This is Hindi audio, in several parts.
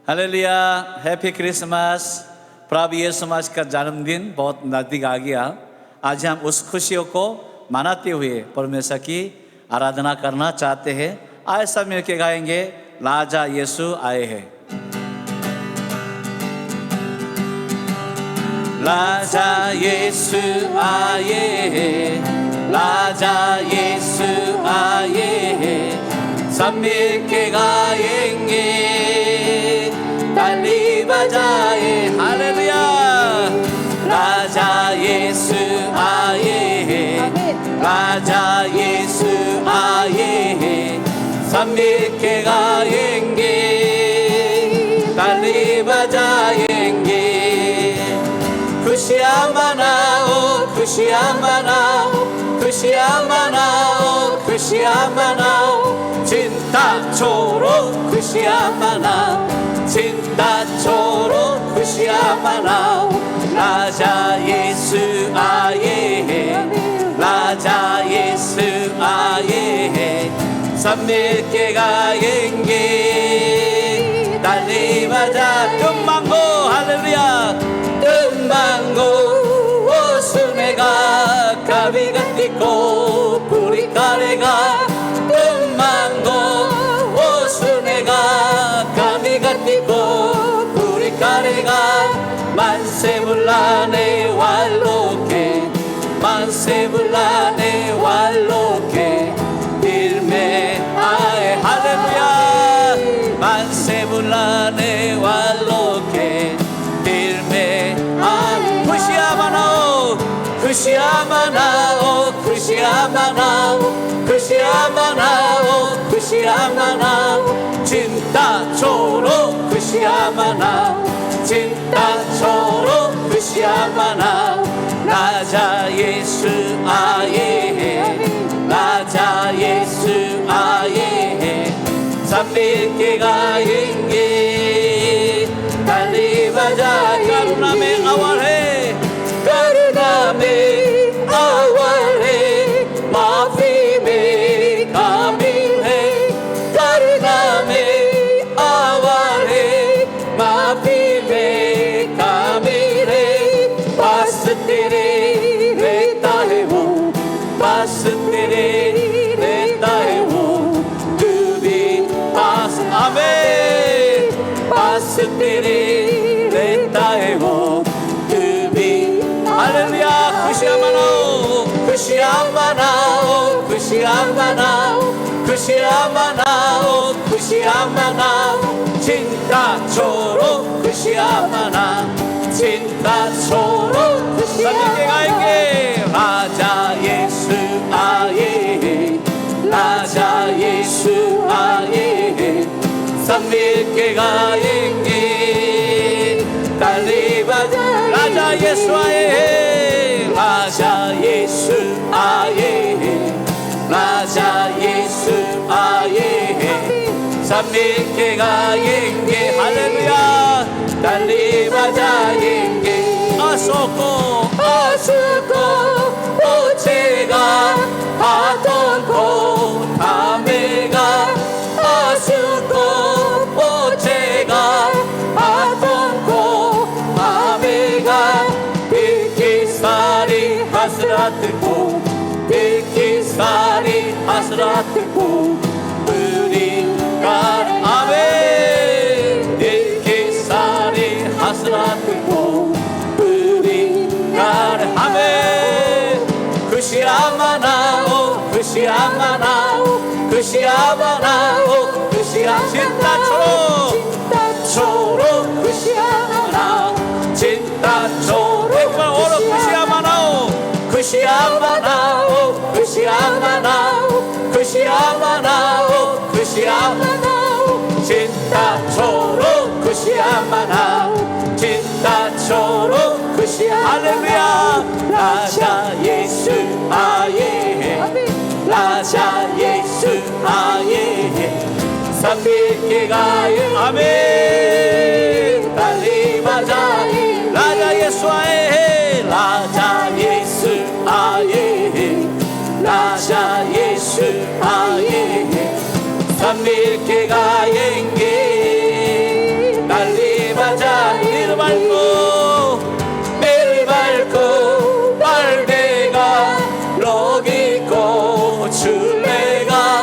Hallelujah, happy Christmas. प्रभु यीशु मसीह का जन्मदिन बहुत नज़दीक आ गया। आज हम उस खुशियों को मनाते हुए परमेश्वर की आराधना करना चाहते हैं। आए सब मिलके गाएंगे, राजा यीशु आए हैं। राजा यीशु आए हैं, राजा यीशु आए हैं। सब मिलके गाएंगे, ताली बजाए, हालेलुया। राजा यीशु आए हैं, राजा यीशु आए हैं। सब मिलके गाएंगे, ताली बजाएंगे। खुशियाँ मनाओ, खुशियाँ मनाओ, खुशियाँ मनाओ, खुशियाँ मनाओ। चिंता छोड़ो, खुशियाँ मनाओ, चिंता छोड़ो, खुशियाँ मनाओ। राजा यीशु आए हैं, राजा यीशु आए हैं। सब मिलके गाएंगे, ताली बजा। तुम मांगो, हालेलुया। तुम मांगो, वो सुनेगा, कभी गति को पूरी करेगा। तुम मांगो, वो सुनेगा, कभी गति को पूरी करेगा। मन से बुलाने वालों के, मन से बुलाने वालों के दिल में आए, हालेलुया। मन से बुलाने वालों के दिल में आए। खुशियाँ मनाओ, खुशियाँ मनाओ, खुशियाँ मनाओ, खुशियाँ मनाओ, खुशियाँ मनाओ। चिंता छोड़ो, खुशियाँ मनाओ, चिंता छोड़ो, खुशियाँ मनाओ। राजा यीशु आए हैं, राजा यीशु आए हैं। सब मिलके गाएंगे, ताली बजा। करुणा में अव्वल है, करुणा में अव्वल है, माफी में कामिल है। करुणा में अव्वल है, माफी में कामिल है। पास तेरे रहता है वो, पास तेरे रहता है वो, तू भी पास आवे। पास तेरे रहता है वो, तू भी। हालेलुया। खुशियाँ मनाओ, खुशियाँ मनाओ, खुशियाँ मनाओ, खुशियाँ मनाओ, खुशियाँ मनाओ। चिंता छोड़ो, खुशियाँ मनाओ, चिंता छोड़ो, खुशियाँ गाएंगे। राजा यीशु आए हैं, राजा यीशु आए हैं। सब मिलके गाएंगे, ताली बजा। राजा यीशु आए हैं, राजा यीशु आए हैं, राजा यीशु आए हैं। सब मिलके गाएंगे, हालेलुया। ताली बजाएंगे। आंसू को, आंसू को पोंछेगा, हाथों को थामेगा। आंसू को पोंछेगा, हाथों को थामेगा। दिल की सारी हसरत को, दिल की सारी हसरत को पूरी कर आवे। दिल की सारी हसरत को पूरी कर हमें। खुशियाँ मनाओ, खुशियाँ मनाओ, खुशियाँ मनाओ, खुशियाँ। चिंता छोड़ो, चिंता छोड़ो, खुशियाँ मनाओ, चिंता छोड़ो। एक बार और खुशियाँ मनाओ, खुशियाँ मनाओ, खुशियाँ मनाओ, खुशियाँ मनाओ, खुशियाँ मनाओ। चिंता छोड़ो, खुशियाँ मनाओ, चिंता छोड़ो, खुशियाँ। हालेलुया। राजा यीशु आए हैं, राजा यीशु आए हैं। सब मिलके गाए, आमीन। ताली बजाए। राजा यीशु आए हैं, राजा यीशु आए हैं, राजा यीशु आए हैं। सब मिलके गाएंगे, 매일 밟고 발대가 로기고 줄레가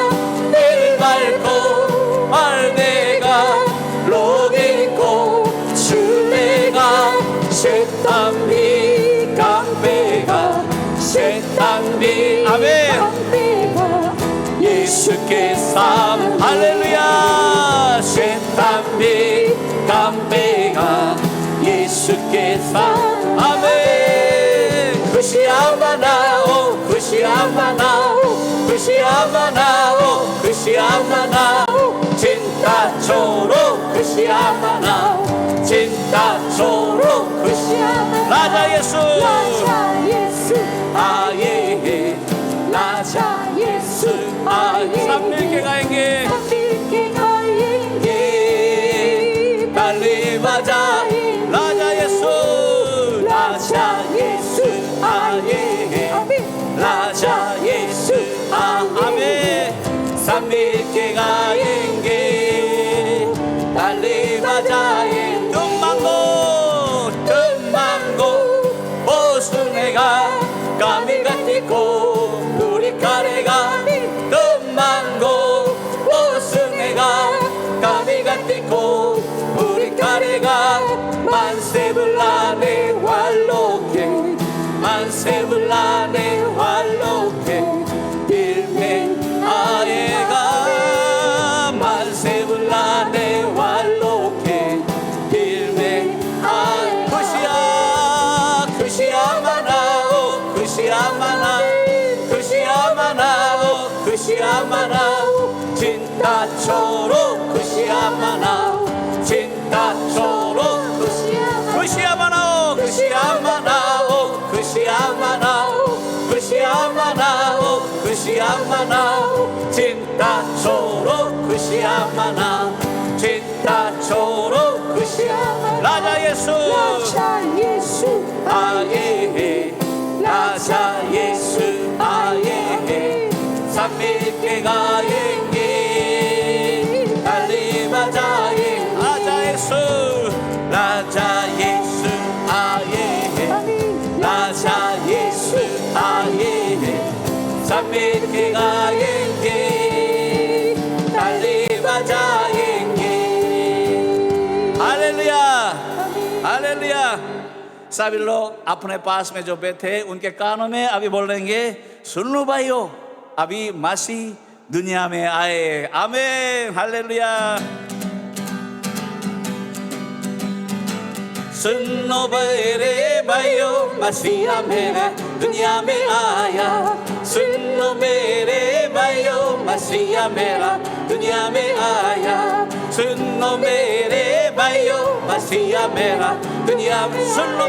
매일 밟고 발대가 로기고 줄레가 세탄비 깡배가 세탄비 아멘 예수께 삶 할렐루야 세탄비 깡배가 예수께 삶 아멘 그시아마나오 그시아마나오 그시아마나오 그시아마나오 진타초로 그시아마나오 진타초로 그시아마나오 라자 예수 아예 라자 예수 아예 삼밀게 가행게 빨리 맞아 라자 예수 라자 예수 아예 라자 예수 아멘 삼밀게 가행게 빨리 맞아 tummango 보수네가 까미 같고 우리 카레가 tummango 보수네가 까미 같고 우리 카레가 만세불란에 활로케 만세불란에 활로케 일멘 아예가 만세불란에 활로케 일멘 아 그시아마나오 그시아마나오 그시아마나오 진타초로 그시아마나오 진타초로 그시아마나오 그시아마나오 그시아마나오 그시아마나오 그시아마나오 진타초로 그시아마나 진타초로 그시아마나 라자 예수 아예 라자 예수 아예 삼밀게 가행게 달리 맞아예 라자 예수 라자 예수 아예 라자 예수 아예 삼밀게 가행게 달리 맞아행게 हालेलुया हालेलुया सभी लोग अपने पास में जो बैठे उनके कानों में अभी बोलेंगे सुन लो भाइयों अभी मसीह दुनिया में आए आमीन हालेलुया सुन लो मेरे भाइयों मसीह मेरा दुनिया में आया सुन लो मेरे भाइयों मसीह मेरा दुनिया में आया सुन लो मेरे भाइयों मसीह मेरा दुनिया में सुन लो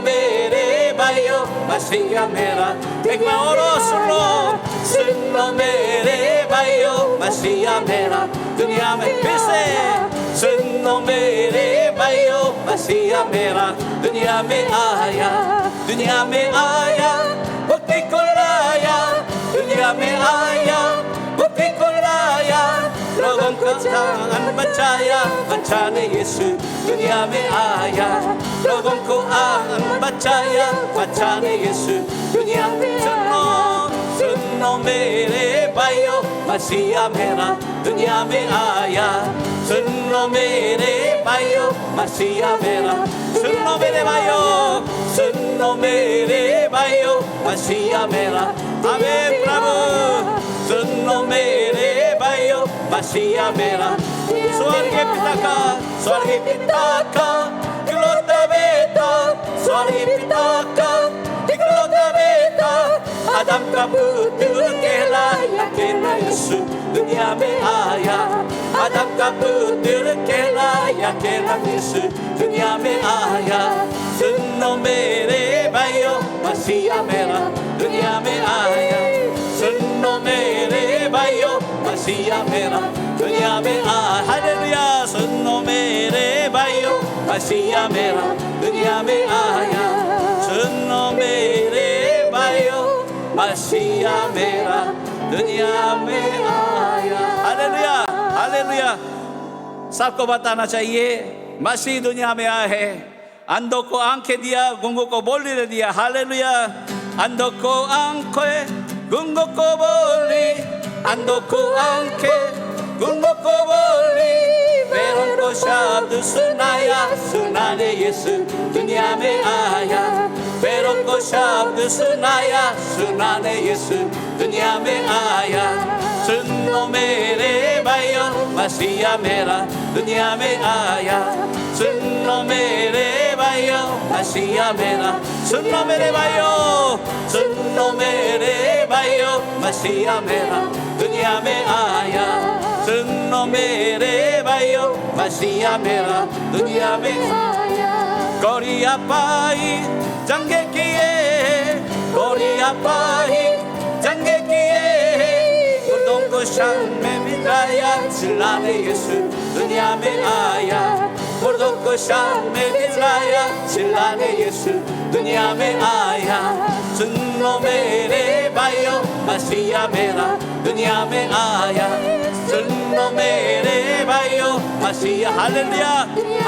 मेरे भाइयों मसीह मेरा एक बार और सुन लो मेरे भाइयों मसीह मेरा दुनिया में फिर से सुन लो मेरे भाइयों मसीह मेरा दुनिया में आया मुक्ति को लाया दुनिया में आया मुक्ति को लाया लोगों को जान बचाने यीशु दुनिया में आया लोगों को बचाने यीशु दुनिया में सुनो मेरे भाइयों मसीह मेरा दुनिया में आया सुनो मेरे भाइयों मसीह मेरा सुनो मेरे भाइयों मसीह मेरा आमीन प्रभु सुनो मेरे भाइयों मसीह मेरा स्वर्गीय पिता का इकलौता बेटा स्वर्गीय पिता का इकलौता बेटा आदम का पुत्र कहलाया यीशु दुनिया में आया आदम का पुत्र कहलाया यीशु दुनिया में आया सुनो मेरे भाइयों मसीह मेरा दुनिया में आया सुनो मेरे भाइयों मसीह मेरा दुनिया में आया हालेलुया सुनो मेरे भाइयों मसीह मेरा दुनिया में आया सुनो मेरे भाइयों मसीह मेरा दुनिया में आया हालेलुया हालेलुया सबको बताना चाहिए मसीह दुनिया में आया है। अंधों को आंखें दिया, गूंगों को बोलने दिया। हालेलुया। अंधों को आंखें, गूंगों को बोली, अंधों को आंखें, गूंगों को बोली, पैरों को शब्द सुनाया, सुनाने यीशु दुनिया में आया। पैरों को शब्द सुनाया, सुनाने यीशु दुनिया में आया। सुनो मेरे भाइयों, मसीहा मेरा दुनिया में आया। सुनो मेरे भाइयों, मसीहा मेरा। सुनो मेरे भाइयों, सुनो मेरे भाइयों, मसीहा मेरा दुनिया में आया। सुनो मेरे भाइयों, मसीहा मेरा दुनिया में आया। कोरिया पाई जंगे किए, कोरिया पाई जंगे किए, मुर्दों को शाम में मिटाया, चिल्लाने यीशु दुनिया में आया। मुर्दों को शाम में मिटाया, चिल्लाने यीशु दुनिया में आया। सुनो मेरे भाइयों, मसीहा मेरा दुनिया में आया। सुनो मेरे भाइयों, मसीहा। हालेलुया।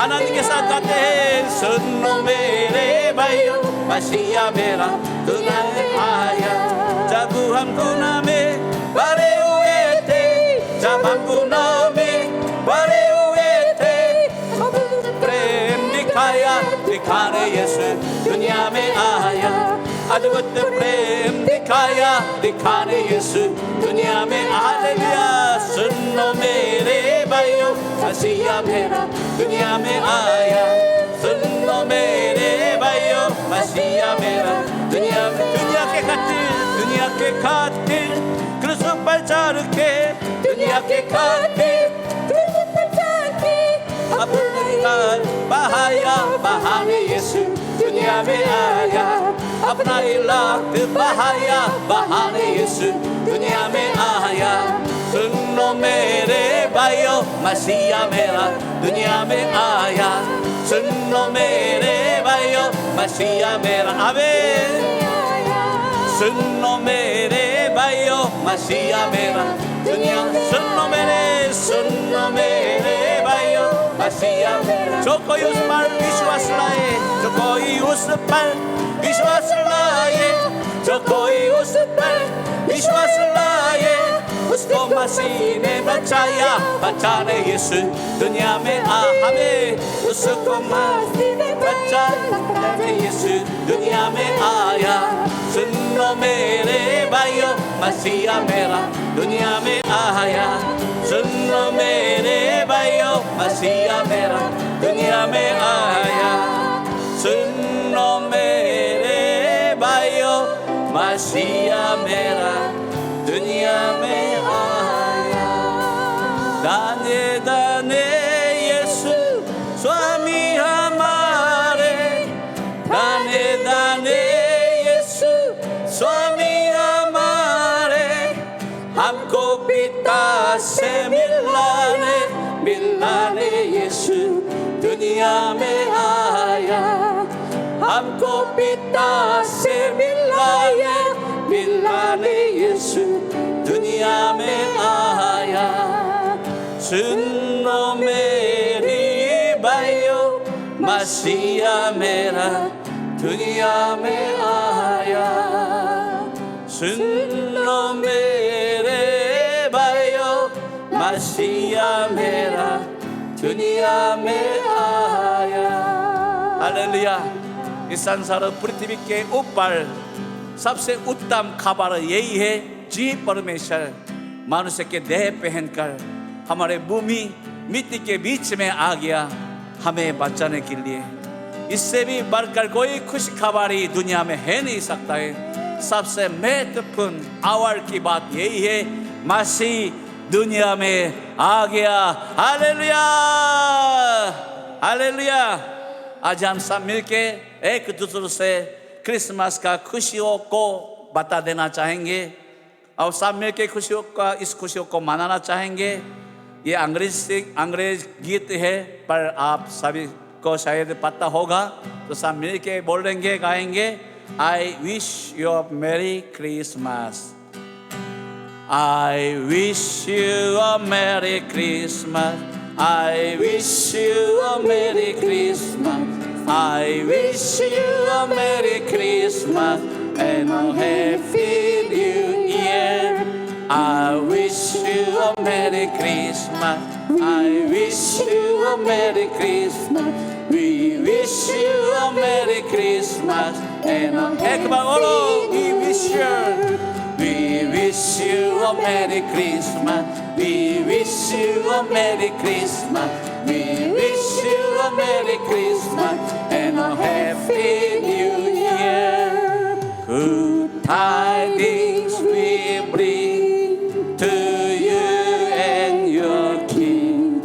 आनंद के साथ गाते हैं। सुनो मेरे भाइयों, मसीहा मेरा दुनिया में आया। जब हम गुनाह में भरे हुए थे, जब हम गुनाह में भरे हुए थे, प्रेम दिखाया, दिखाने यीशु दुनिया में आया। अद्भुत प्रेम दिखाया, दिखाने यीशु दुनिया में। हालेलुया। सुनो मेरे भाइयों, मसीहा मेरा दुनिया में आया। सुनो मेरे भाइयों, मसीहा मेरा दुनिया में। दुनिया के खातिर, दुनिया के खातिर क्रूस पर चढ़ के, दुनिया के खातिर क्रूस पर चढ़ के अपना इलाज बहाया, बहाने यीशु दुनिया में आया। अपना इलाज बहाया, बहाने यीशु दुनिया में आया। सुनो मेरे भाइयों, मसीहा मेरा दुनिया में आया। सुनो मेरे भाइयों, मसीहा मेरा। आमीन। सुनो मेरे भाइयों, मसीहा मेरा दुनिया। सुनो मेरे भाइयों, मसीहा मेरा। जो कोई उस पर विश्वास लाए, जो कोई उस पर विश्वास लाए, जो कोई उस पर विश्वास लाए, उसको मसीह ने बचाया, बचाने यीशु दुनिया में हमें। उसको मसीह ने बचाने यीशु दुनिया में आया। सुनो मेरे भाइयों, मसीहा मेरा दुनिया में आया। सुनो मेरे भाइयों, मसीहा मेरा दुनिया में आया। सुनो मेरे भाइयों, मसीहा मेरा दुनिया में आया। दाने दाने यीशु स्वामी हमारे, दाने दाने यीशु स्वामी हमारे, हमको पिता से मिलाने, मिलाने यीशु दुनिया में आया। हमको पिता से मिलाए, मिलाने यीशु दुनिया में आया। सुनो मेरी भाइयों, मसीहा मेरा दुनिया में आया। सुनो मेरे भाइयों, मसीहा मेरा दुनिया में आया। हालेलुया। इस संसार पृथ्वी के ऊपर सबसे उत्तम खबर यही है, जी परमेश्वर मनुष्य के देह पहनकर हमारे भूमि मिट्टी के बीच में आ गया हमें बचाने के लिए। इससे भी बढ़कर कोई खुश खबरी दुनिया में है नहीं सकता है। सबसे महत्वपूर्ण आवर की बात यही है, मसीह दुनिया में आ गया। Hallelujah, hallelujah. आज हम सब मिलके एक दूसरे से क्रिसमस का खुशियों को बता देना चाहेंगे और सब मिलके खुशियों का इस खुशियों को मनाना चाहेंगे। ये अंग्रेज गीत है, पर आप सभी को शायद पता होगा, तो सब मिलके बोलेंगे, गाएंगे। I wish you a Merry Christmas. I wish you a Merry Christmas. I wish you a Merry Christmas. I wish you a Merry Christmas and a Happy New Year. I wish you a Merry Christmas. I wish you a Merry Christmas. We wish you a Merry Christmas and a Happy New Year. We wish you a Merry Christmas. We wish you a Merry Christmas. We wish you a Merry Christmas and a Happy New Year. Good tidings we bring to you and your King.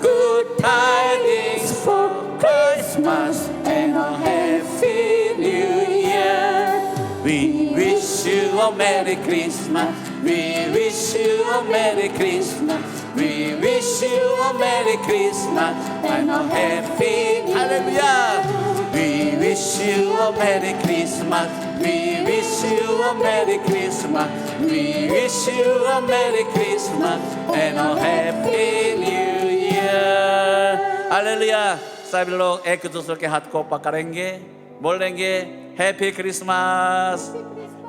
Good tidings for Christmas and a Happy New Year. We wish you a Merry Christmas. We wish you a Merry Christmas. We wish you a Merry Christmas and a Happy Hallelujah. We wish you a Merry Christmas. We wish you a Merry Christmas. We wish you a Merry Christmas and a Happy New Year. Hallelujah. सभी लोग एक दूसरे के हाथ को पकड़ेंगे, बोलेंगे हैप्पी क्रिसमस,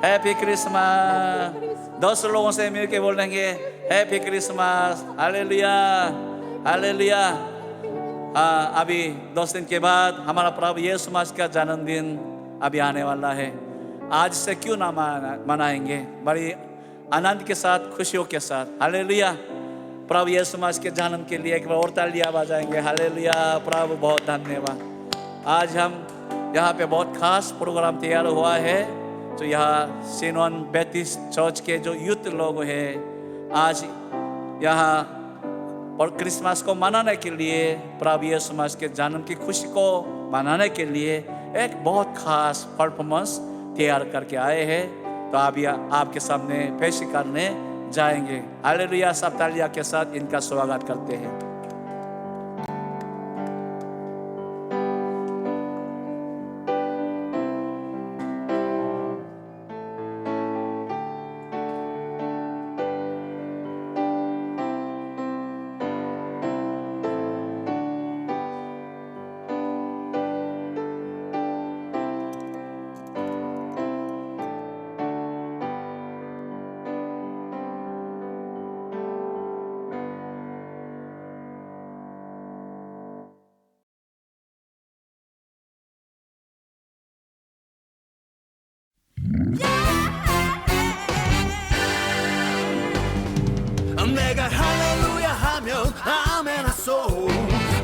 हैप्पी क्रिसमस. 10 लोगों से मिलके बोलेंगे हैप्पी क्रिसमस. Hallelujah, hallelujah. अभी 10 दिन के बाद हमारा प्रभु यीशु मसीह का जन्मदिन अभी आने वाला है. आज से क्यों ना मनाएंगे, बड़ी आनंद के साथ, खुशियों के साथ. हालेलुया. प्रभु यीशु मसीह के जन्म के लिए एक बार और तालियां बजाएंगे. हालेलुया. प्रभु बहुत धन्यवाद. आज हम यहाँ पे बहुत खास प्रोग्राम तैयार हुआ है. तो यहाँ सिनोन बैप्टिस्ट चर्च के जो यूथ लोग हैं आज यहाँ और क्रिसमस को मनाने के लिए, प्रभु यीशु मसीह के जन्म की खुशी को मनाने के लिए एक बहुत खास परफॉर्मेंस तैयार करके आए हैं. तो अभी आपके सामने पेश करने जाएंगे. हालेलुया. सब तालियां के साथ इनका स्वागत करते हैं. 내가 할렐루야 하면 아멘 하소.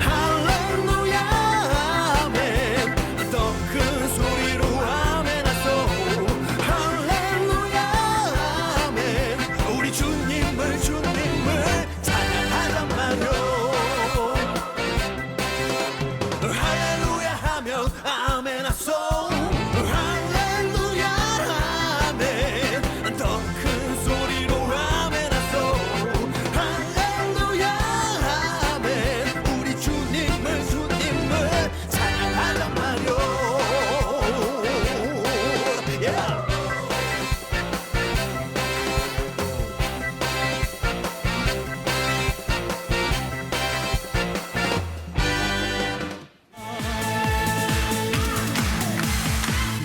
할렐루야 아멘. 더 큰 소리로 아멘 하소. 할렐루야 아멘. 우리 주님을 찬양하잔 말요. 할렐루야 하면 아멘 하소. 할렐루야 아멘. 더 큰 소리로 아멘 하소. 할렐루야 아멘. 우리 주님을 찬양하란 말요. Yeah.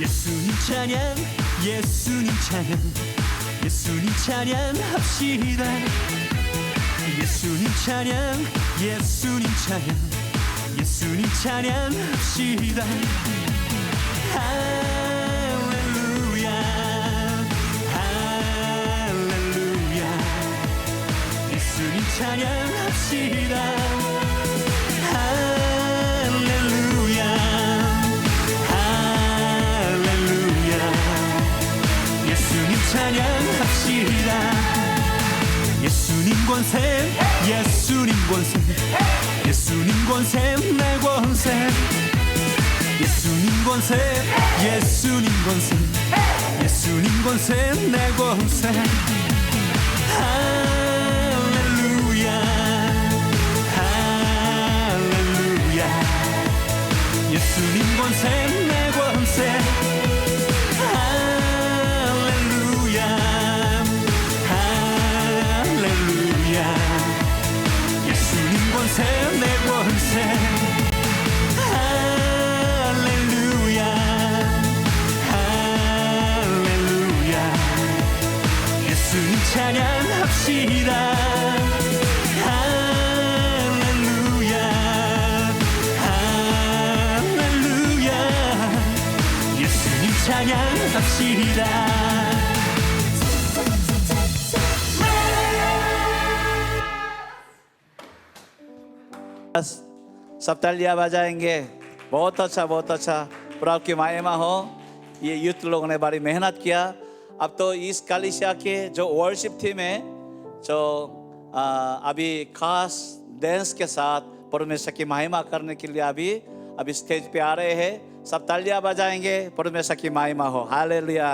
예수님 찬양, 예수님 찬양, 예수님 찬양합시다. 예수님 찬양, 예수님 찬양, 예수님 찬양합시다. 할렐루야, 할렐루야. 예수님 찬양합시다. 할렐루야, 할렐루야. 예수님 찬양합시다. 예수님 권세, 예수님 권세, 예수님 권세, 내 권세. 예수님 권세, 예수님 권세, 예수님 권세, 내 권세. 할렐루야, 할렐루야. 예수님 권세, 내 권세. 할렐루야, 할렐루야. 예수님 권세, 것이라. सब तालियां बजाएंगे। बहुत अच्छा, बहुत अच्छा। प्रभु की महिमा हो। ये यूथ लोगों ने बड़ी मेहनत किया। अब तो इस कलीसिया के जो वर्शिप थीम है, जो अभी खास डांस के साथ परमेश्वर की महिमा करने के लिए अभी स्टेज पे आ रहे हैं। सब तालियां बजाएंगे। परमेश्वर की महिमा हो। हालेलुया।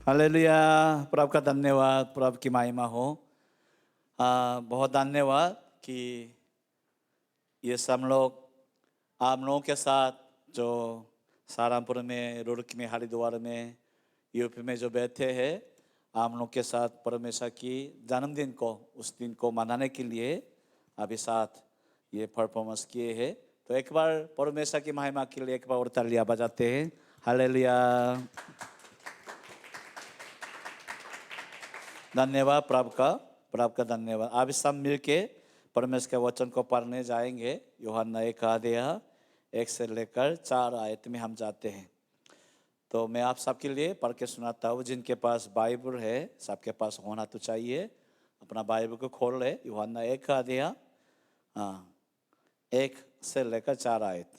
हालेलुया। प्रभु का धन्यवाद। प्रभु की महिमा हो। बहुत धन्यवाद कि ये सब लोग आप लोगों के साथ जो सहारनपुर में, रुड़की में, हरिद्वार में, यूपी में जो बैठे हैं, आप लोग के साथ परमेश्वर की जन्मदिन को, उस दिन को मनाने के लिए अभी साथ ये परफॉर्मेंस किए हैं। तो एक बार परमेश्वर की महिमा के लिए एक बार और तालियां बजाते हैं। हालेलुया। धन्यवाद प्रभु का धन्यवाद। आप सब मिल के परमेश्वर के वचन को पढ़ने जाएंगे। यूहन्ना 1 अध्याय 1 से लेकर 4 आयत में हम जाते हैं। तो मैं आप सबके लिए पढ़ के सुनाता हूँ। जिनके पास बाइबल है, सबके पास होना तो चाहिए, अपना बाइबल को खोल ले। यूहन्ना 1 अध्याय 1 से लेकर 4 आयत।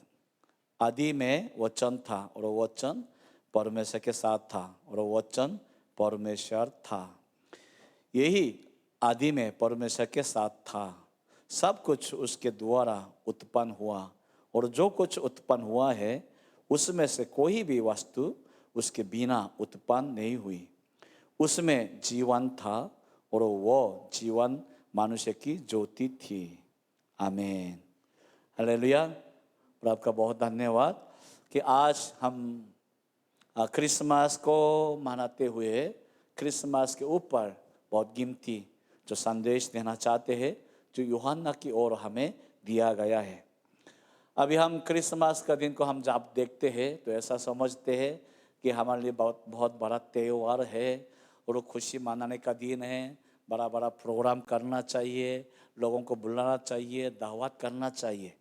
आदि में वचन था और वचन परमेश्वर के साथ था और वचन परमेश्वर था। यही आदि में परमेश्वर के साथ था। सब कुछ उसके द्वारा उत्पन्न हुआ और जो कुछ उत्पन्न हुआ है उसमें से कोई भी वस्तु उसके बिना उत्पन्न नहीं हुई। उसमें जीवन था और वो जीवन मनुष्य की ज्योति थी। आमीन। हालेलुया। प्रभु का बहुत धन्यवाद कि आज हम क्रिसमस को मनाते हुए क्रिसमस के ऊपर बहुत कीमती जो संदेश देना चाहते हैं, जो यूहन्ना की ओर हमें दिया गया है। अभी हम क्रिसमस का दिन को हम जब देखते हैं तो ऐसा समझते हैं कि हमारे लिए बहुत बड़ा त्यौहार है और खुशी मनाने का दिन है। बड़ा बड़ा प्रोग्राम करना चाहिए, लोगों को बुलाना चाहिए, दावत करना चाहिए।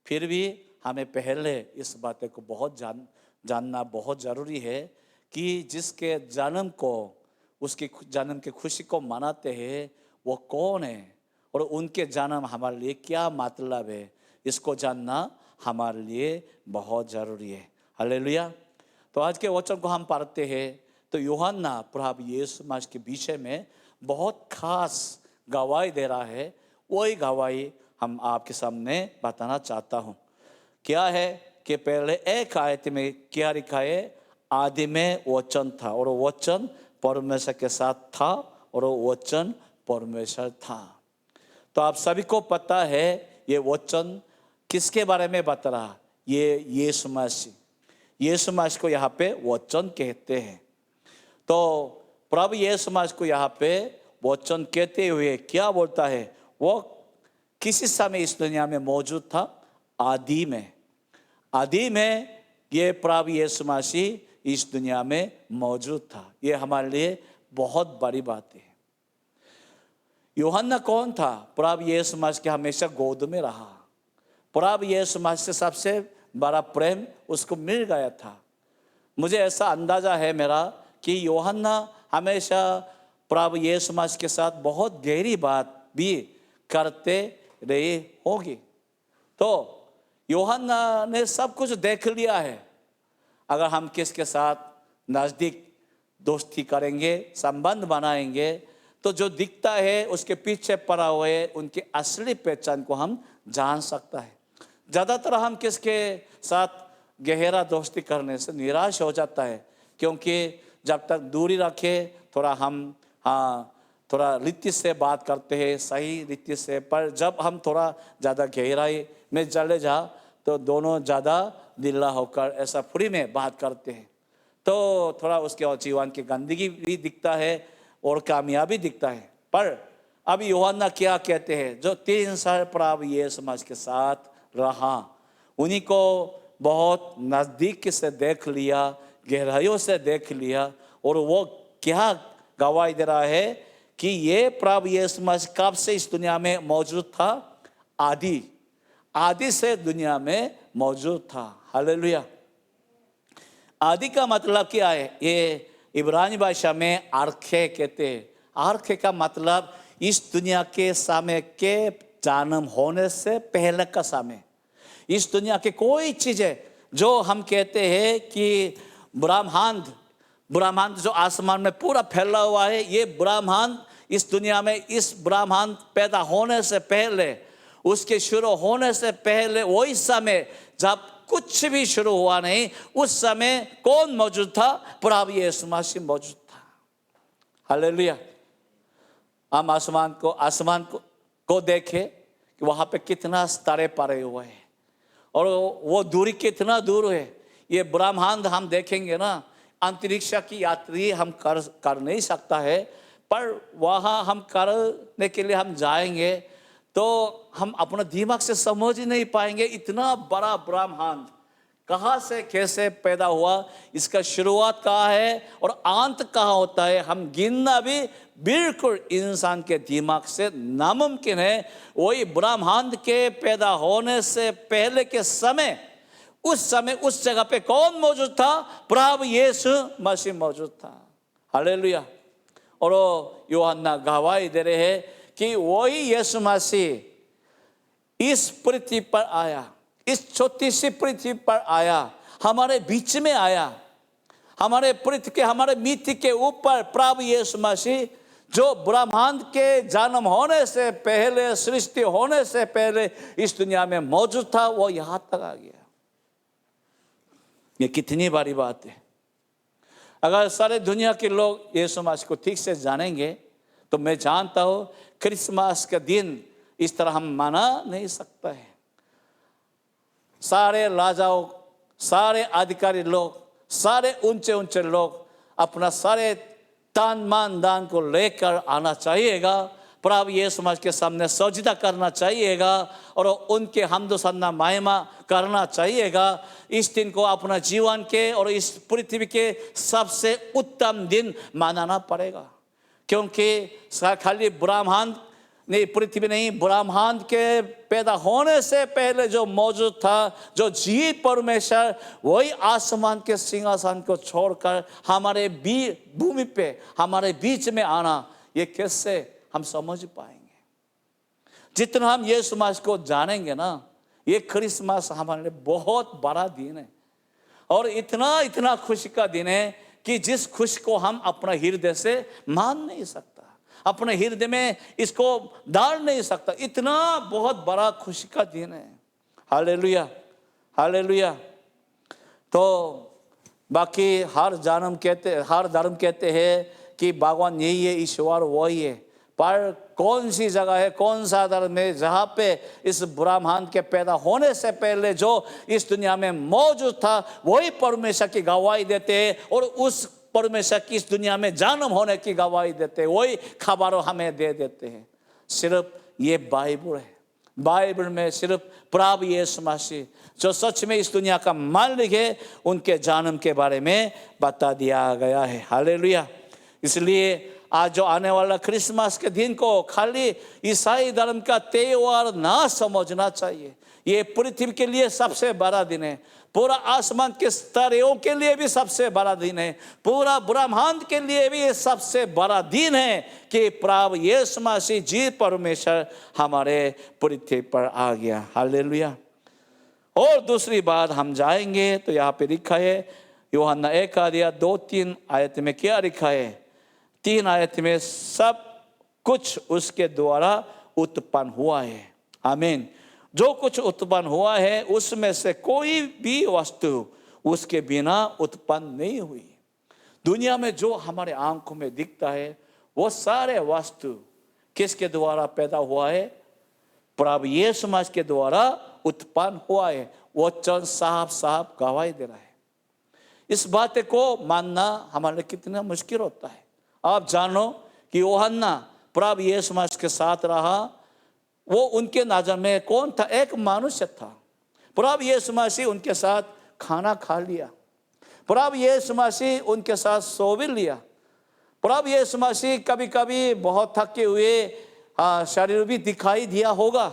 फिर भी हमें पहले इस बात को बहुत जानना बहुत ज़रूरी है कि जिसके जन्म को, उसके जन्म की खुशी को मनाते हैं वो कौन है और उनके जन्म हमारे लिए क्या मतलब है, इसको जानना हमारे लिए बहुत ज़रूरी है। हालेलुया। तो आज के वचन को हम पढ़ते हैं तो यूहन्ना प्रभु यीशु मसीह के विषय में बहुत खास गवाही दे रहा है। वही गवाही हम आपके सामने बताना चाहता हूँ। क्या है कि पहले एक आयत में क्या लिखा है? आदि में वचन था और वचन परमेश्वर के साथ था और वचन परमेश्वर था। तो आप सभी को पता है ये वचन किसके बारे में बता रहा? ये यीशु मसीह को यहाँ पे वचन कहते हैं। तो प्रभु यीशु मसीह को यहाँ पे वचन कहते हुए क्या बोलता है? वो किसी समय इस दुनिया में मौजूद था, आदि में ये प्रभु यीशु मसीह इस दुनिया में मौजूद था। ये हमारे लिए बहुत बड़ी बात है। यूहन्ना कौन था? प्रभु यीशु मसीह के हमेशा गोद में रहा। प्रभु यीशु मसीह से सबसे बड़ा प्रेम उसको मिल गया था। मुझे ऐसा अंदाजा है मेरा कि यूहन्ना हमेशा प्रभु यीशु मसीह के साथ बहुत गहरी बात भी करते रहे होगी। तो यूहन्ना ने सब कुछ देख लिया है। अगर हम किसके साथ नज़दीक दोस्ती करेंगे, संबंध बनाएंगे, तो जो दिखता है उसके पीछे पड़ा हुए उनकी असली पहचान को हम जान सकता है। ज़्यादातर हम किसके साथ गहरा दोस्ती करने से निराश हो जाता है, क्योंकि जब तक दूरी रखे थोड़ा हम थोड़ा रीति से बात करते हैं, सही रीति से, पर जब हम थोड़ा ज़्यादा गहराई में चले जा तो दोनों ज़्यादा दिल्ला होकर ऐसा फ्री में बात करते हैं। तो थोड़ा उसके जीवन की गंदगी भी दिखता है और कामयाबी दिखता है। पर अब यूहन्ना क्या कहते हैं? जो 3 साल प्रभु यीशु मसीह के साथ रहा, उन्हीं को बहुत नज़दीक से देख लिया, गहराइयों से देख लिया, और वो क्या गवाही दे रहा है कि ये प्रभु यीशु मसीह कब से इस दुनिया में मौजूद था? आदि से दुनिया में मौजूद था। हालेलुया। आदि का मतलब क्या है? ये इब्रानी भाषा में आर्खे कहते हैं। आर्खे का मतलब इस दुनिया के समय के जन्म होने से पहले का समय। इस दुनिया के कोई चीज़ें जो हम कहते हैं कि ब्रह्मांड जो आसमान में पूरा फैला हुआ है, ये ब्रह्मांड इस दुनिया में, इस ब्रह्मांड पैदा होने से पहले, उसके शुरू होने से पहले, वही समय जब कुछ भी शुरू हुआ नहीं, उस समय कौन मौजूद था? प्रभु यीशु मसीह मौजूद था। हालेलुया। हम आसमान को देखें, कि वहाँ पे कितना तारे पड़े हुए हैं और वो दूरी कितना दूर है। ये ब्रह्मांड हम देखेंगे ना, अंतरिक्ष की यात्री हम कर नहीं सकता है, पर वहाँ हम करने के लिए हम जाएंगे तो हम अपना दिमाग से समझ ही नहीं पाएंगे इतना बड़ा ब्रह्मांड कहाँ से कैसे पैदा हुआ, इसका शुरुआत कहाँ है और अंत कहाँ होता है, हम गिनना भी बिल्कुल इंसान के दिमाग से नामुमकिन है। वही ब्रह्मांड के पैदा होने से पहले के समय, उस समय उस जगह पे कौन मौजूद था? प्रभु यीशु मसीह मौजूद था। हालेलुया। और यूहन्ना गवाही दे रहे हैं कि वही यीशु मसीह इस पृथ्वी पर आया, इस छोटी सी पृथ्वी पर आया, हमारे बीच में आया, हमारे पृथ्वी के, हमारे मिट्टी के ऊपर प्रभु यीशु मसीह जो ब्रह्मांड के जन्म होने से पहले, सृष्टि होने से पहले इस दुनिया में मौजूद था, वो यहाँ तक आ गया। ये कितनी बड़ी बात है। अगर सारे दुनिया के लोग यीशु मसीह को ठीक से जानेंगे तो मैं जानता हूँ क्रिसमस का दिन इस तरह हम माना नहीं सकता है। सारे राजाओं, सारे अधिकारी लोग, सारे ऊंचे ऊंचे लोग अपना सारे तान मान दान को लेकर आना चाहिएगा, प्रभु यीशु मसीह के सामने सजदा करना चाहिएगा और उनके हम्द सन्ना महिमा करना चाहिएगा। इस दिन को अपना जीवन के और इस पृथ्वी के सबसे उत्तम दिन मानना पड़ेगा, क्योंकि खाली ब्रह्मांड नहीं, पृथ्वी नहीं, ब्रह्मांड के पैदा होने से पहले जो मौजूद था, जो जीवित परमेश्वर, वही आसमान के सिंहासन को छोड़कर हमारे भूमि पे हमारे बीच में आना, ये कैसे हम समझ पाएंगे? जितना हम यीशु मसीह को जानेंगे ना, ये क्रिसमस हमारे लिए बहुत बड़ा दिन है और इतना इतना खुशी का दिन है कि जिस खुशी को हम अपना हृदय से मान नहीं सकता, अपने हृदय में इसको डाल नहीं सकता, इतना बहुत बड़ा खुशी का दिन है। Hallelujah, hallelujah. तो बाकी हर धर्म कहते हैं कि भगवान यही है, ईश्वर वही है, पर कौन सी जगह है, कौन सा धर्म है जहाँ पे इस ब्रह्मांड के पैदा होने से पहले जो इस दुनिया में मौजूद था वही परमेश्वर की गवाही देते हैं और उस परमेश्वर की इस दुनिया में जन्म होने की गवाही देते हैं, वही खबर हमें दे देते हैं। सिर्फ ये बाइबल है, बाइबल में सिर्फ प्रभु यीशु मसीह जो सच में इस दुनिया का मालिक है, उनके जन्म के बारे में बता दिया गया है। हालेलुया। इसलिए आज जो आने वाला क्रिसमस के दिन को खाली ईसाई धर्म का त्योहार ना समझना चाहिए। ये पृथ्वी के लिए सबसे बड़ा दिन है, पूरा आसमान के तारों के लिए भी सबसे बड़ा दिन है, पूरा ब्रह्मांड के लिए भी ये सबसे बड़ा दिन है कि प्रभु यीशु मसीह जी परमेश्वर हमारे पृथ्वी पर आ गया। हालेलुया। और दूसरी बात हम जाएंगे तो यहाँ पे लिखा है यूहन्ना 1:2-3 आयत में क्या लिखा है? 3 आयत में सब कुछ उसके द्वारा उत्पन्न हुआ है। आमीन। जो कुछ उत्पन्न हुआ है उसमें से कोई भी वस्तु उसके बिना उत्पन्न नहीं हुई। दुनिया में जो हमारे आंखों में दिखता है वो सारे वस्तु किसके द्वारा पैदा हुआ है? प्रभु यीशु मसीह के द्वारा उत्पन्न हुआ है। वो चंद साहब गवाही दे रहा है। इस बात को मानना हमारे लिए कितना मुश्किल होता है। आप जानो कि यूहन्ना प्रभु यीशु मसीह के साथ रहा, वो उनके नजर में कौन था? एक मनुष्य था। प्रभु यीशु मसीह उनके साथ खाना खा लिया, प्रभु यीशु मसीह उनके साथ सो भी लिया। प्रभु यीशु मसीह कभी कभी बहुत थके हुए शरीर भी दिखाई दिया होगा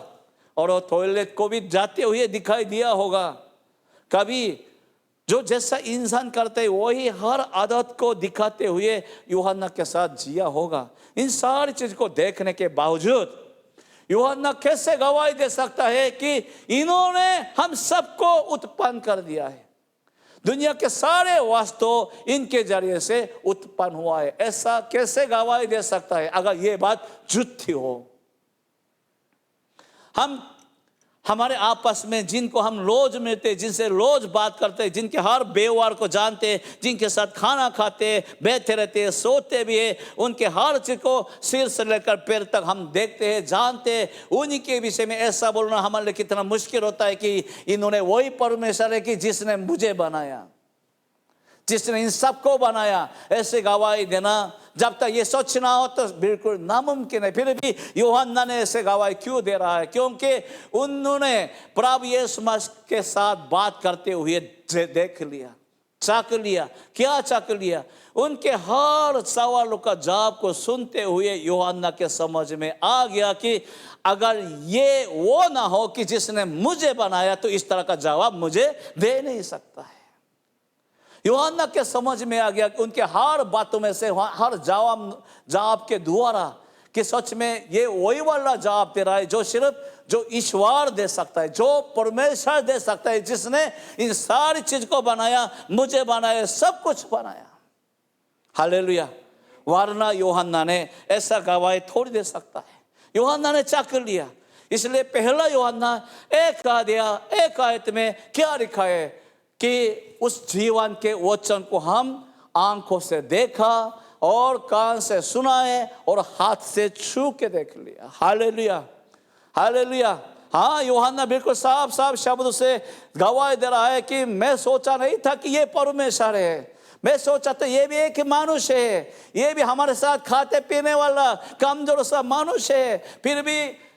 और टॉयलेट को भी जाते हुए दिखाई दिया होगा। कभी जो जैसा इंसान करते हैं वही हर आदत को दिखाते हुए यूहन्ना के साथ जिया होगा। इन सारी चीज को देखने के बावजूद यूहन्ना कैसे गवाही दे सकता है कि इन्होंने हम सबको उत्पन्न कर दिया है, दुनिया के सारे वस्तु इनके जरिए से उत्पन्न हुआ है? ऐसा कैसे गवाही दे सकता है अगर ये बात झूठी हो? हमारे आपस में जिनको हम रोज मिलते, जिनसे रोज बात करते, जिनके हर व्यवहार को जानते, जिनके साथ खाना खाते, बैठे रहते, सोते भी है, उनके हर चीज को सिर से लेकर पैर तक हम देखते हैं, जानते हैं, उन्हीं के विषय में ऐसा बोलना हमारे लिए कितना मुश्किल होता है कि इन्होंने वही परमेश्वर है कि जिसने मुझे बनाया, जिसने इन सबको बनाया, ऐसे गवाही देना जब तक ये सच ना हो तो बिल्कुल नामुमकिन है। फिर भी यूहन्ना ने ऐसे गवाही क्यों दे रहा है? क्योंकि उन्होंने प्रभु यीशु मसीह के साथ बात करते हुए देख लिया, चाक लिया। क्या चाक लिया? उनके हर सवालों का जवाब को सुनते हुए यूहन्ना के समझ में आ गया कि अगर ये वो ना हो कि जिसने मुझे बनाया तो इस तरह का जवाब मुझे दे नहीं सकता है। यूहन्ना के समझ में आ गया कि उनके हर बातों में से, हर जवाब के द्वारा कि सच में ये वही वाला जवाब दे रहा है जो ईश्वर दे सकता है, जो परमेश्वर दे सकता है, जिसने इन सारी चीज को बनाया, मुझे बनाया, सब कुछ बनाया। हालेलुया। वरना यूहन्ना ने ऐसा गवाही थोड़ी दे सकता है। यूहन्ना ने चाक लिया। इसलिए पहला यूहन्ना एक आयत में क्या लिखा है कि उस जीवन के वचन को हम आंखों से देखा और कान से सुना है और हाथ से छू के देख लिया। Hallelujah, hallelujah. हाँ, यूहन्ना बिल्कुल साफ साफ शब्द से गवाही दे रहा है कि मैं सोचा नहीं था कि ये परमेश्वर है, मैं सोचा था ये भी एक मनुष्य है, ये भी हमारे साथ खाते पीने वाला कमजोर सा मनुष्य है। फिर भी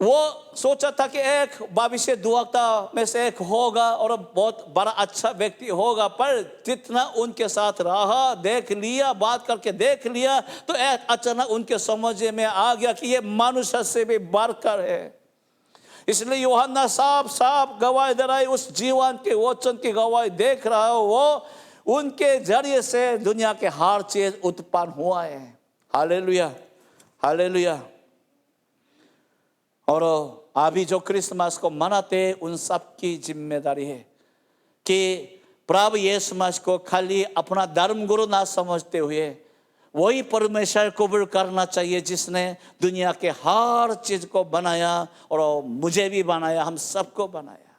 वो सोचा था कि एक भविष्य दुआता में से एक होगा और बहुत बड़ा अच्छा व्यक्ति होगा, पर जितना उनके साथ रहा, देख लिया, बात करके देख लिया, तो अचानक उनके समझ में आ गया कि ये मनुष्य से भी बढ़कर है। इसलिए यूहन्ना साफ साफ गवाही दे रहा है, उस जीवन के वचन की गवाही देख रहा है, वो उनके जरिए से दुनिया के हर चीज उत्पन्न हुआ है। Hallelujah, hallelujah. और अभी जो क्रिसमस को मनाते उन सब की जिम्मेदारी है कि प्रभु यीशु मसीह को खाली अपना धर्म गुरु ना समझते हुए वही परमेश्वर कबूल करना चाहिए जिसने दुनिया के हर चीज को बनाया और मुझे भी बनाया, हम सबको बनाया।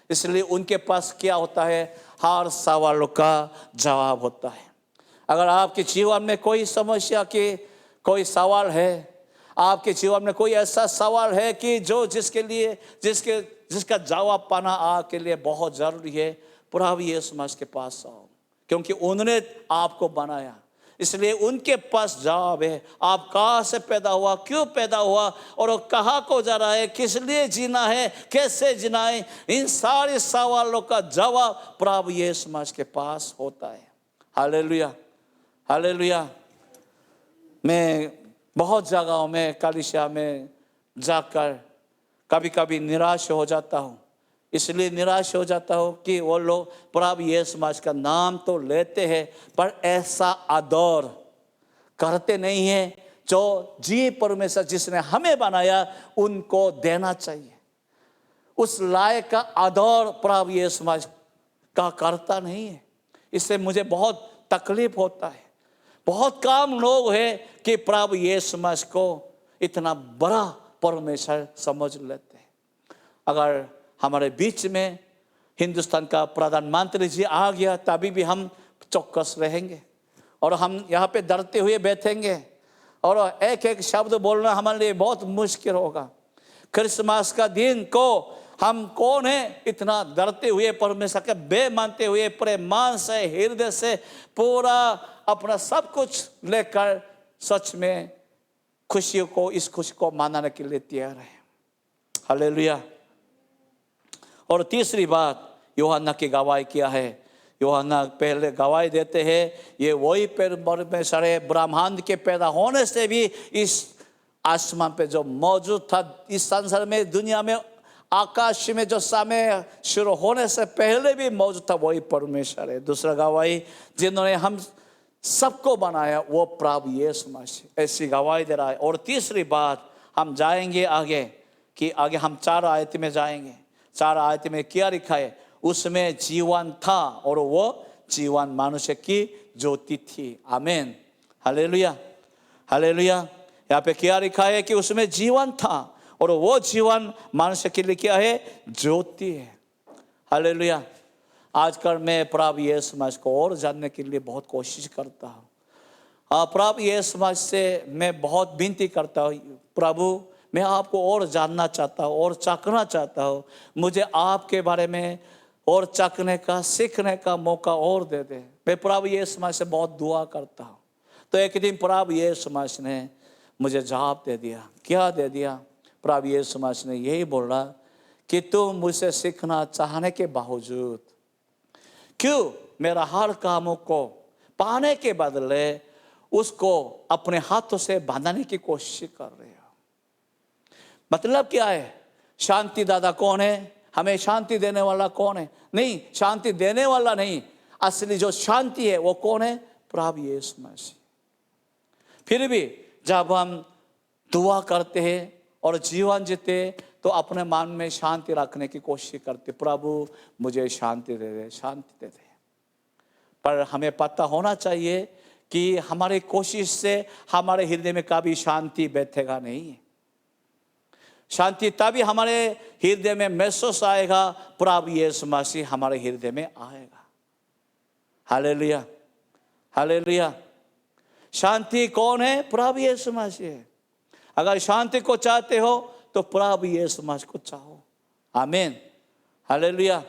इसलिए उनके पास क्या होता है? हर सवालों का जवाब होता है। अगर आपके जीवन में कोई समस्या के कोई सवाल है, आपके जीवन में कोई ऐसा सवाल है कि जिसका जवाब पाना आपके लिए बहुत जरूरी है, प्रभु यीशु मसीह के पास आओ, क्योंकि उन्होंने आपको बनाया, इसलिए उनके पास जवाब है। आप कहाँ से पैदा हुआ, क्यों पैदा हुआ और वो कहाँ को जा रहा है, किस लिए जीना है, कैसे जीना है, इन सारे सवालों का जवाब प्रभु यीशु मसीह के पास होता है। Hallelujah, hallelujah. मैं बहुत जगहों में कलीसिया में जाकर कभी कभी निराश हो जाता हूँ। इसलिए निराश हो जाता हूँ कि वो लोग प्रभु यीशु मसीह का नाम तो लेते हैं पर ऐसा आदर करते नहीं है जो जी परमेश्वर जिसने हमें बनाया उनको देना चाहिए। उस लायक का आदर प्रभु यीशु मसीह का करता नहीं है। इससे मुझे बहुत तकलीफ होता है। बहुत कम लोग हैं कि प्रभु यीशु मसीह को इतना बड़ा परमेश्वर समझ लेते हैं। अगर हमारे बीच में हिंदुस्तान का प्रधानमंत्री जी आ गया तभी भी हम चौकस रहेंगे और हम यहाँ पे डरते हुए बैठेंगे और एक एक शब्द बोलना हमारे लिए बहुत मुश्किल होगा। क्रिसमस का दिन को हम कौन है इतना डरते हुए परमेश्वर के बे मानते हुए प्रेमान से हृदय से पूरा अपना सब कुछ लेकर सच में खुशियों को इस खुशी को मनाने के लिए तैयार है। हालेलुया। और तीसरी बात यूहन्ना की गवाही क्या है? यूहन्ना पहले गवाही देते हैं ये वही परमेश्वर है ब्रह्मांड के पैदा होने से भी इस आसमान पे जो मौजूद था, इस संसार में दुनिया में आकाश में जो समय शुरू होने से पहले भी मौजूद था, वही परमेश्वर है। दूसरा गवाही जिन्होंने हम सबको बनाया वो प्रभु यीशु मसीह, ऐसी गवाही दे रहा है। और तीसरी बात हम जाएंगे आगे कि आगे हम 4 आयत में जाएंगे। 4 आयत में क्या लिखा है? उसमें जीवन था और वो जीवन मनुष्य की ज्योति थी। आमीन, हालेलुया, हालेलुया। यहाँ पे क्या लिखा है कि उसमें जीवन था और वो जीवन मनुष्य के लिए क्या है? ज्योति है। हालेलुया। आजकल मैं प्रभु यीशु मसीह को और जानने के लिए बहुत कोशिश करता हूँ। प्रभु यीशु मसीह से मैं बहुत विनती करता हूँ, प्रभु मैं आपको और जानना चाहता हूँ और चाखना चाहता हूँ, मुझे आपके बारे में और चाखने का, सीखने का मौका और दे दे। मैं प्रभु यीशु मसीह से बहुत दुआ करता हूँ। तो एक दिन प्रभु यीशु मसीह ने मुझे जवाब दे दिया। क्या दे दिया? प्रभु यीशु मसीह ने यही बोला कि तुम मुझसे सीखना चाहने के बावजूद क्यों मेरा हर कामों को पाने के बदले उसको अपने हाथों से बांधने की कोशिश कर रहे हो? मतलब क्या है? शांति दाता कौन है? हमें शांति देने वाला कौन है? नहीं, शांति देने वाला नहीं, असली जो शांति है वो कौन है? प्रभु यीशु मसीह। फिर भी जब हम दुआ करते हैं और जीवन जीते तो अपने मन में शांति रखने की कोशिश करते, प्रभु मुझे शांति दे दे, शांति दे दे। पर हमें पता होना चाहिए कि हमारी कोशिश से हमारे हृदय में कभी शांति बैठेगा नहीं। शांति तभी हमारे हृदय में महसूस आएगा, प्रभु यीशु मसीह हमारे हृदय में आएगा। Hallelujah, hallelujah. शांति कौन है? प्रभु यीशु मसीह है। अगर शांति को चाहते हो तो प्रभु यीशु मसीह को चाहो। आमीन, हालेलुया।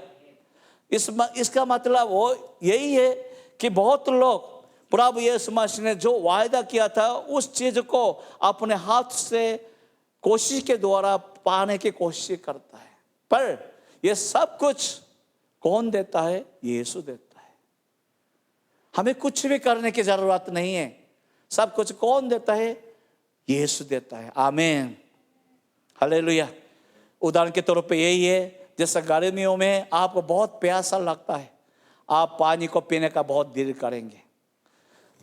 इसका मतलब वो यही है कि बहुत लोग प्रभु यीशु मसीह ने जो वायदा किया था उस चीज को अपने हाथ से कोशिश के द्वारा पाने की कोशिश करता है। पर ये सब कुछ कौन देता है? यीशु देता है। हमें कुछ भी करने की जरूरत नहीं है। सब कुछ कौन देता है? यीशु देता है। आमीन, हालेलुया। उदाहरण के तौर पे यही है, जैसे गर्मियों में आपको बहुत प्यासा लगता है, आप पानी को पीने का बहुत दिल करेंगे,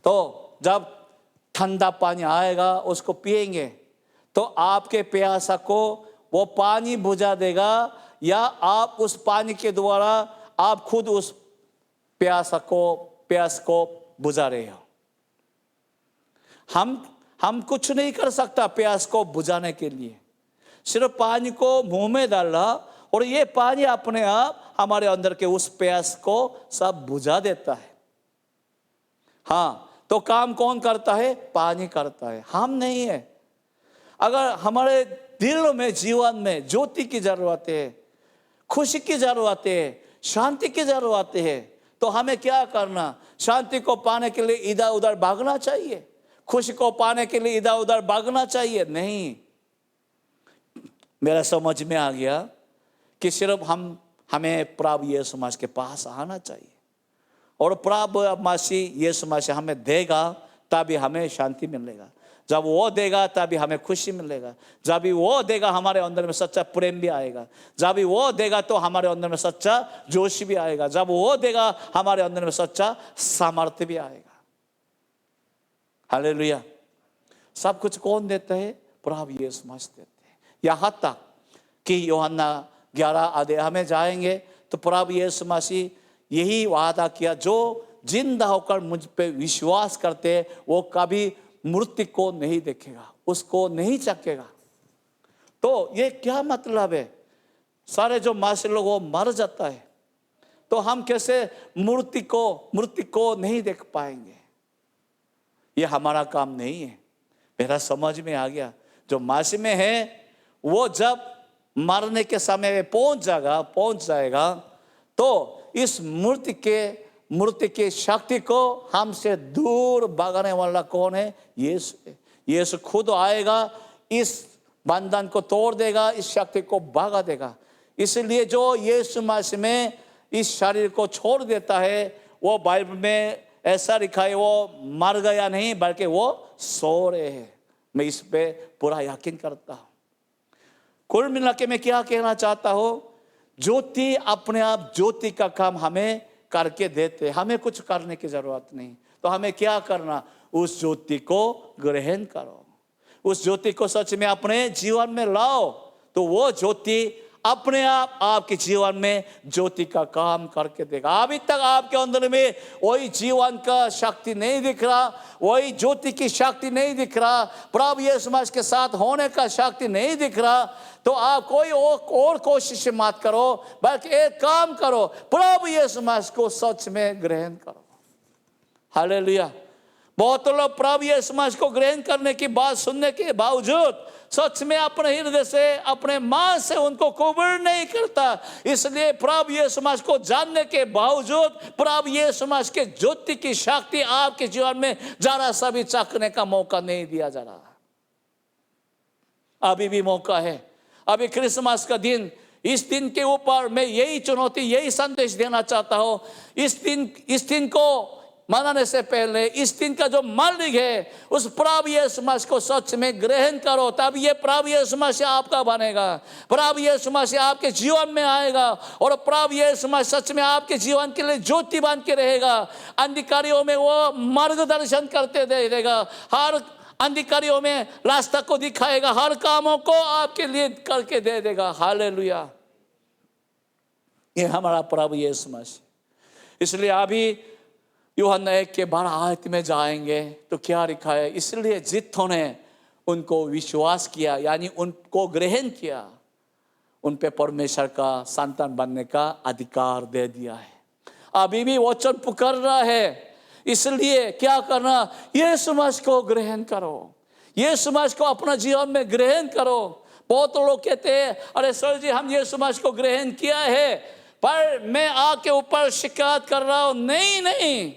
तो जब ठंडा पानी आएगा उसको पिएंगे तो आपके प्यासा को वो पानी बुझा देगा, या आप उस पानी के द्वारा आप खुद उस प्यास को बुझा रहे हो। हम कुछ नहीं कर सकता प्यास को बुझाने के लिए, सिर्फ पानी को मुंह में डाला और ये पानी अपने आप हमारे अंदर के उस प्यास को सब बुझा देता है। हाँ, तो काम कौन करता है? पानी करता है, हम नहीं है। अगर हमारे दिल में, जीवन में ज्योति की जरूरत है, खुशी की जरूरत है, शांति की जरूरत है, तो हमें क्या करना? शांति को पाने के लिए इधर उधर भागना चाहिए? खुशी को पाने के लिए इधर उधर भागना चाहिए? नहीं। मेरा समझ में आ गया कि सिर्फ हमें प्रभु यीशु मसीह के पास आना चाहिए, और प्रभु मसीह यीशु मसीह हमें देगा तभी हमें शांति मिलेगा। जब वो देगा तभी हमें खुशी मिलेगा। जब भी वो देगा हमारे अंदर में सच्चा प्रेम भी आएगा। जब भी वो देगा तो हमारे अंदर में सच्चा जोश भी आएगा। जब वो देगा हमारे अंदर में सच्चा सामर्थ्य भी आएगा। हालेलुया। सब कुछ कौन देता है? प्रभु यीशु मसीह देते हैं। यहाँ तक कि यूहन्ना 11 अध्याय में जाएंगे तो प्रभु यीशु मसीह यही वादा किया, जो जिंदा होकर मुझ पे विश्वास करते हैं वो कभी मृत्यु को नहीं देखेगा, उसको नहीं चखेगा। तो ये क्या मतलब है? सारे जो मसीह लोग वो मर जाता है, तो हम कैसे मृत्यु को नहीं देख पाएंगे? ये हमारा काम नहीं है। मेरा समझ में आ गया, जो मसीह में है वो जब मरने के समय में पहुंच जाएगा तो इस मृत्यु के शक्ति को हमसे दूर भगाने वाला कौन है? यीशु है। यीशु खुद आएगा, इस बंधन को तोड़ देगा, इस शक्ति को भगा देगा। इसलिए जो यीशु मसीह में इस शरीर को छोड़ देता है, वो बाइबल में ऐसा लिखा है वो मर गया नहीं बल्कि वो सो रहे हैं। मैं इस पे पूरा यकीन करता हूँ। कुल मिला के मैं क्या कहना चाहता हूँ? ज्योति अपने आप ज्योति का काम हमें करके देते, हमें कुछ करने की जरूरत नहीं। तो हमें क्या करना? उस ज्योति को ग्रहण करो, उस ज्योति को सच में अपने जीवन में लाओ, तो वो ज्योति अपने आप आपके जीवन में ज्योति का काम करके देगा। अभी तक आपके अंदर में वही जीवन का शक्ति नहीं दिख रहा, वही ज्योति की शक्ति नहीं दिख रहा, प्रभु यीशु मसीह के साथ होने का शक्ति नहीं दिख रहा, तो आप कोई और कोशिश मत करो, बल्कि एक काम करो, प्रभु यीशु मसीह को सच में ग्रहण करो। हालेलुया। बहुत लोग प्रभु यीशु मसीह को ग्रहण करने की बात सुनने के बावजूद सच में अपने हृदय से, अपने मन से उनको कबूल नहीं करता। इसलिए प्रभु यीशु मसीह को जानने के बावजूद प्रभु यीशु मसीह के ज्योति की शक्ति आपके जीवन में जरा सा भी चखने का मौका नहीं दिया जा रहा। अभी भी मौका है। अभी क्रिसमस का दिन, इस दिन के ऊपर मैं यही चुनौती, यही संदेश देना चाहता हूं। इस दिन को मनाने से पहले, इस दिन का जो मालिक है उस प्रभु यीशु मसीह को सच में ग्रहण करो, तब ये प्रभु यीशु मसीह आपका बनेगा, प्रभु यीशु मसीह आपके जीवन में आएगा और प्रभु यीशु मसीह सच में आपके जीवन के लिए ज्योति बन के रहेगा। अंधकारियों में वो मार्गदर्शन करते देगा, हर अंधकारियों में रास्ता को दिखाएगा, हर कामों को आपके लिए करके दे देगा। हालेलुया। ये हमारा प्रभु यीशु मसीह। इसलिए अभी यूहन्ना 1:12 में जाएंगे तो क्या लिखा है? इसलिए जितों ने उनको विश्वास किया, यानी उनको ग्रहण किया, उन पे परमेश्वर का संतान बनने का अधिकार दे दिया है। अभी भी वचन पुकार रहा है। इसलिए क्या करना? यीशु मसीह को ग्रहण करो, यीशु मसीह को अपना जीवन में ग्रहण करो। बहुत लोग कहते हैं, अरे सर जी हम यीशु मसीह को ग्रहण किया है, पर मैं आपके ऊपर शिकायत कर रहा हूं। नहीं,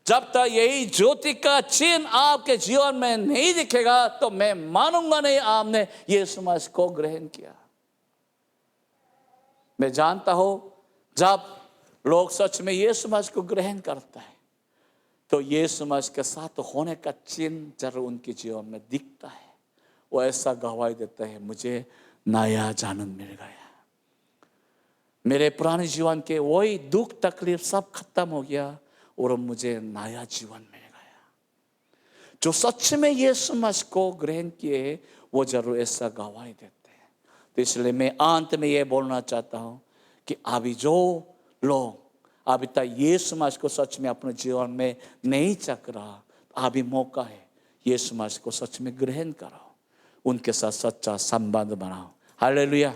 जब तक यही ज्योति का चिन्ह आपके जीवन में नहीं दिखेगा तो मैं मानूंगा नहीं आपने यीशु मसीह को ग्रहण किया। मैं जानता हूं जब लोग सच में यीशु मसीह को ग्रहण करता है तो यीशु मसीह के साथ होने का चिन्ह जरूर उनके जीवन में दिखता है। वो ऐसा गवाही देता है, मुझे नया जन्म मिल गया, मेरे पुराने जीवन के वही दुख तकलीफ सब खत्म हो गया और मुझे नया जीवन मिल गया। जो सच में यीशु मसीह को ग्रहण किए वो जरूर ऐसा गवाही देते हैं। तो इसलिए मैं अंत में ये बोलना चाहता हूँ कि अभी जो लोग अभी तक यीशु मसीह को सच में अपने जीवन में नहीं चख रहा, अभी मौका है, यीशु मसीह को सच में ग्रहण करो, उनके साथ सच्चा संबंध बनाओ। हालेलुया।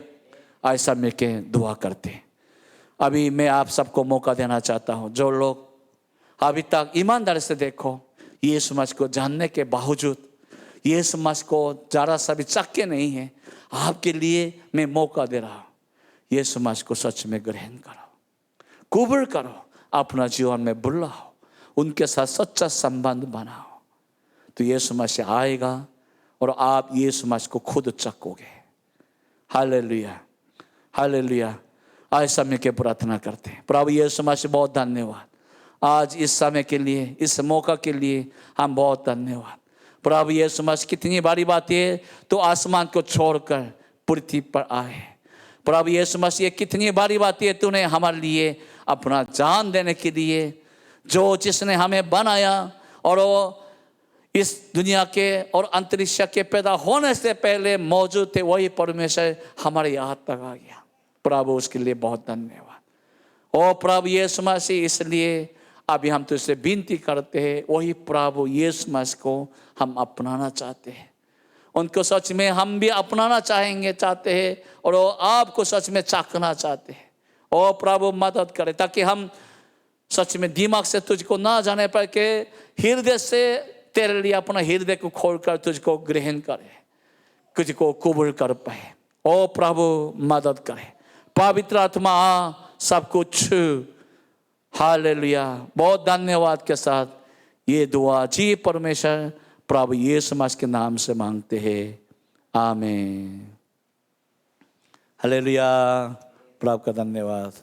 ऐसा मिलके दुआ करते हैं। अभी मैं आप सबको मौका देना चाहता हूँ, जो लोग अभी तक ईमानदारी से देखो, यीशु मसीह को जानने के बावजूद यीशु मसीह को जरा सा भी चक्के नहीं है, आपके लिए मैं मौका दे रहा हूँ। यीशु मसीह को सच में ग्रहण करो, कबूल करो, अपना जीवन में बुलाओ, उनके साथ सच्चा संबंध बनाओ, तो यीशु मसीह आएगा और आप यीशु मसीह को खुद चखोगे। Hallelujah, hallelujah. ऐसा मिलकर प्रार्थना करते हैं। प्रभु यीशु मसीह बहुत धन्यवाद आज इस समय के लिए, इस मौका के लिए हम बहुत धन्यवाद। प्रभु यीशु मसीह कितनी बड़ी बात है तो आसमान को छोड़कर पृथ्वी पर आए। प्रभु यीशु मसीह कितनी बड़ी बात है, तूने हमारे लिए अपना जान देने के लिए, जो जिसने हमें बनाया और वो इस दुनिया के और अंतरिक्ष के पैदा होने से पहले मौजूद थे, वही परमेश्वर हमारे यहाँ तक आ गया। प्रभु उसके लिए बहुत धन्यवाद। ओ प्रभु यीशु मसीह, इसलिए अभी हम तुझसे विनती करते हैं, वही प्रभु यीशु मसीह को हम अपनाना चाहते हैं, उनको सच में हम भी अपनाना चाहते हैं और वो आपको सच में चाखना चाहते हैं। ओ प्रभु मदद करे ताकि हम सच में दिमाग से तुझको ना जाने पर के हृदय से तेरे लिए अपना हृदय को खोलकर तुझको ग्रहण करे, तुझको कबूल कर पाए। ओ प्रभु मदद करे, पवित्र आत्मा सब कुछ। हालेलुया। बहुत धन्यवाद के साथ ये दुआ जी परमेश्वर प्रभु यीशु मसीह के नाम से मांगते हैं, आमीन। हालेलुया। प्रभु का धन्यवाद।